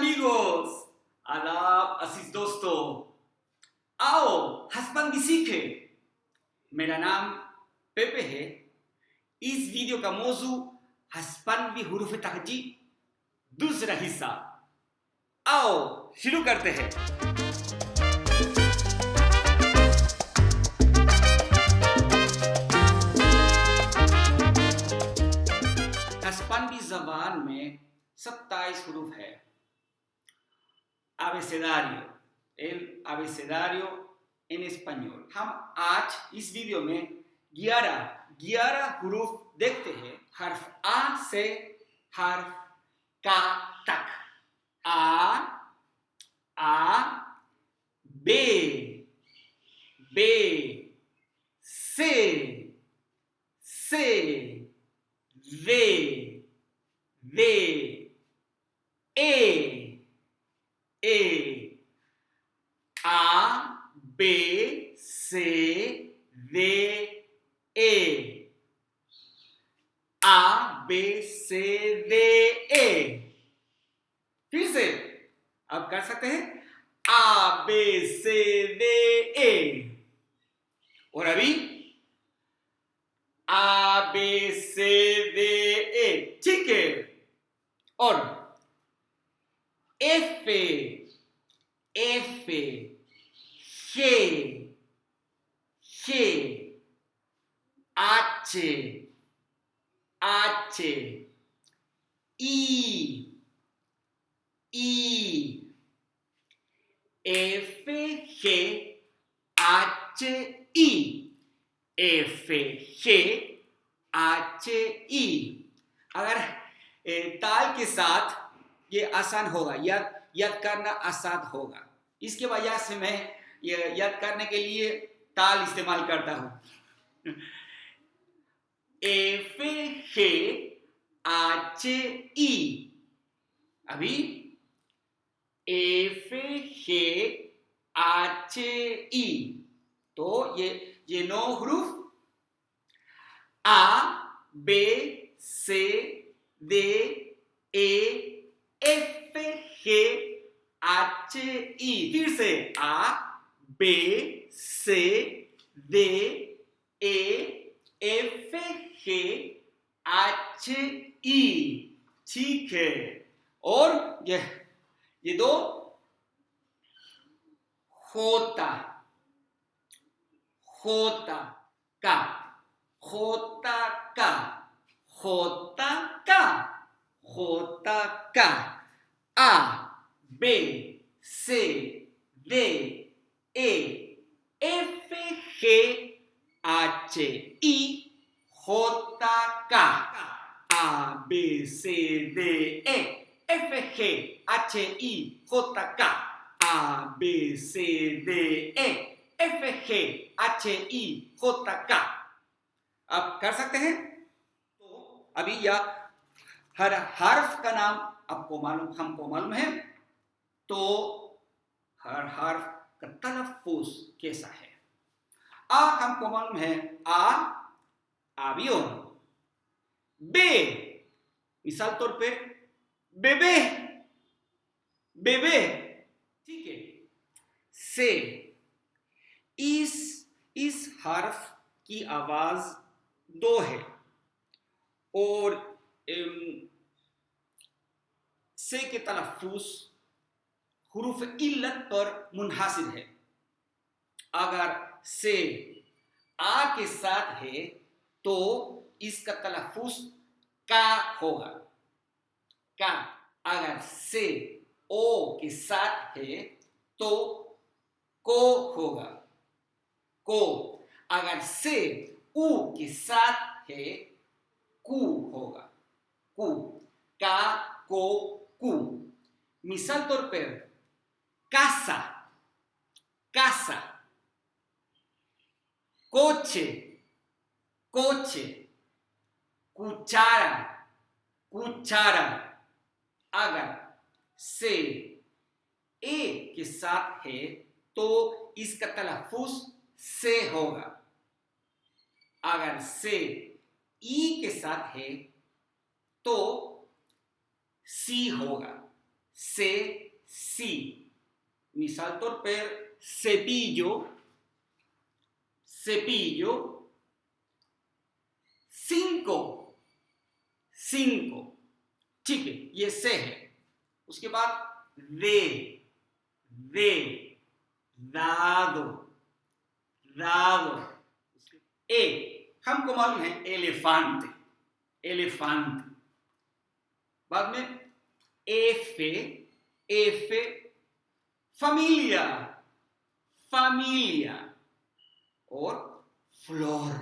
amigos, आदाब अजीज दोस्तों, आओ हस्बैंड भी सीखे। मेरा नाम पेपे है। इस वीडियो का मौजू हस्बैंड भी हुरूफ तहजी दूसरा हिस्सा। आओ शुरू करते हैं। हस्बैंड ज़बान में 27 हुरूफ है। abecedario, el abecedario en español। हम आज इस वीडियो में 11 हुरूफ देखते हैं, हर्फ आ से हर्फ का तक। आ, बे, से, वे, ए, आ, बे, से, वे, ए, आ, बे, से, वे, ए। फिर से अब कर सकते हैं, आ, बे, से, वे, ए। और अभी आ, बे, से, वे, ए। ठीक है। और F, G, H, I, F, G, H, I, F, G, H, I। अगर ताल के साथ ये आसान होगा, याद करना आसान होगा। इसके वजह से मैं ये याद करने के लिए ताल इस्तेमाल करता हूँ। एफ, हे, एच, ई। अभी एफ, हे, एच, ई। तो ये 9 हुरूफ आ, बे, से, दे, ए, एफ, हे, एच, ई। फिर से आ, बे, से, दे, ए, एफ, हे, एच, ई। ठीक है। और ये 2 होता का, आ, बे, से, दे, ए, एफ, हे, एच, ई। होता का, आ, बे, से, दे, ए, एफ, हे, एच, ई। होता का, आ, बे, से, दे, ए, एफ, हे, एच, ई। होता का। अब कर सकते हैं। तो अभी यह हर हर्फ का नाम हमको मालूम है, तो हर हर्फ का तलफ्फुज़ कैसा है। आ हमको मालूम है, avión। बे, मिसाल तौर पे बेबे, ठीक है। से, इस हर्फ की आवाज 2 है और से के तलफ्फुज़ हुरूफ इल्लत पर मुनहसिर है। अगर से आ के साथ है तो इसका तलफ्फुज़ का होगा, का। अगर से ओ के साथ है तो को होगा, को। अगर से उ के साथ है कु होगा, कु। का, को, कु। मिसाल तौर पर casa, coche, cuchara। अगर से ए के साथ है तो इसका तलफ्फुज़ से होगा। अगर से ई के साथ है तो सी होगा, से, सी। मिसाल तौर पर cepillo, cepillo, 5, 5, ठीक है, ये से है। उसके बाद de, dado, dado, ए, हमको मालूम है elefante, elefante। बाद में F, F, familia, familia, और flor,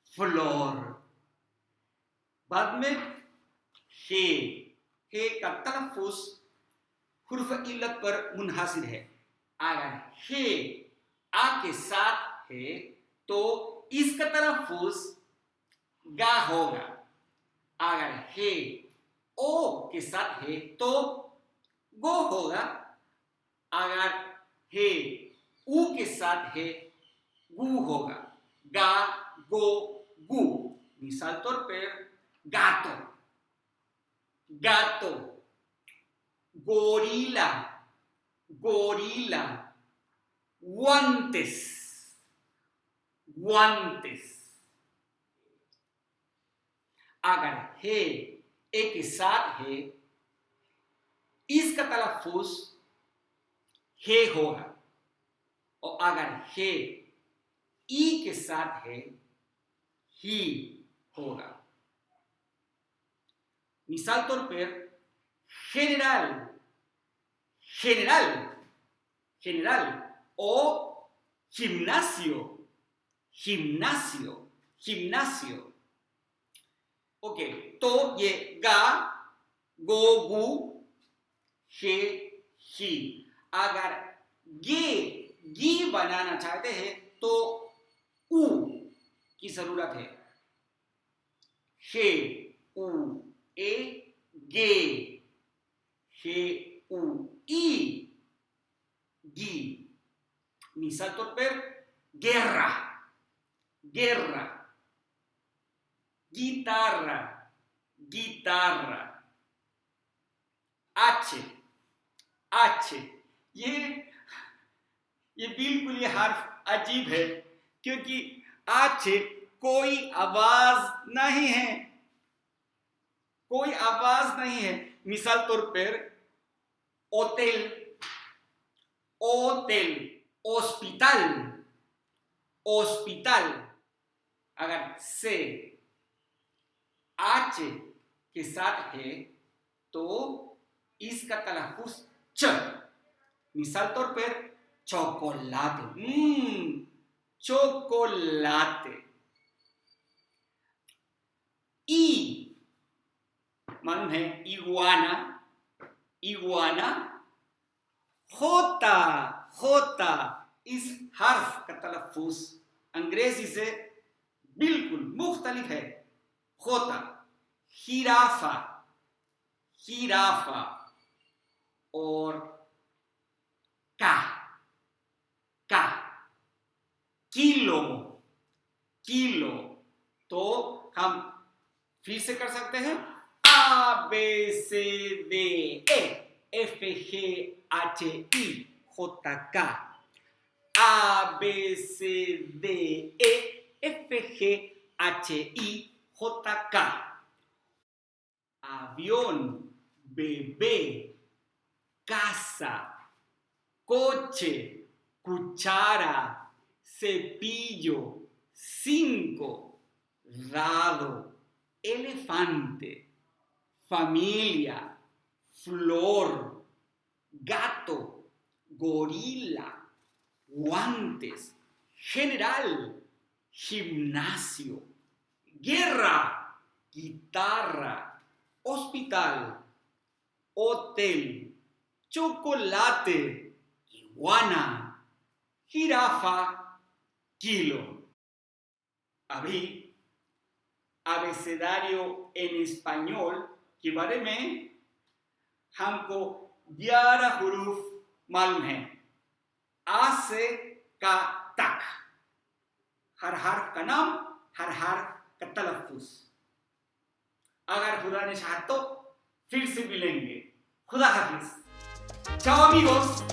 flor। बाद में हे का तलफ़ुज़ हुर्फ इल्लत पर मुनहसिर है। अगर हे आ के साथ है तो इसका तलफ़ुज़ गा होगा। अगर हे ओ के साथ है तो गो होगा। अगर हे ऊ के साथ है गू होगा। गा, गो, गू। मिसाल तौर पर gato, gato, gorila, gorila, guantes, guantes। अगर है एक के साथ है इसका तलफ़ुज़ है होगा, और अगर है ई के साथ है ही होगा। मिसाल तौर पर general, general, general, o gimnasio, gimnasio, gimnasio। Okay, तो ये गा, गो, गू, हे, ही। अगर गी बनाना चाहते हैं तो ऊ की जरूरत है। हे, ऊ, ए, गे, हे, ऊ, ई, गी। मिसाल तौर पर guerra, guerra, guitarra, guitarra, H, H। ये बिल्कुल ये हर्फ अजीब है क्योंकि H कोई आवाज नहीं है, कोई आवाज नहीं है। मिसाल तौर पर होटल, होटल, हॉस्पिटल, हॉस्पिटल। अगर से H के साथ है तो इसका तलफ़ुज़ च। मिसाल तौर पर चोकोलाते, चोकोलाते। ई मालूम है इगुआना, इगुआना, होता, होता। इस हर्फ का तलफ़ुज़ अंग्रेजी से बिल्कुल मुख्तलिफ है। होता, हिराफा, हिराफा, और का, का, किलो, किलो। तो हम फिर से कर सकते हैं A, B, C, D, E, F, G, H, I, J, K। A, B, C, D, E, F, G, H, I, J, K। Avión, bebé, casa, coche, cuchara, cepillo, 5, dado, elefante, familia, flor, gato, gorila, guantes, general, gimnasio, guerra, guitarra, hospital, hotel, chocolate, iguana, jirafa, kilo। अभी abecedario en español के बारे में हमको 11 हुरूफ मालूम है। आ से का तक, हर हर्फ का नाम, हर हर्फ का तलफ़ुज़। अगर खुदा ने चाहा तो फिर से मिलेंगे। खुदा हाफिज. Chao amigos.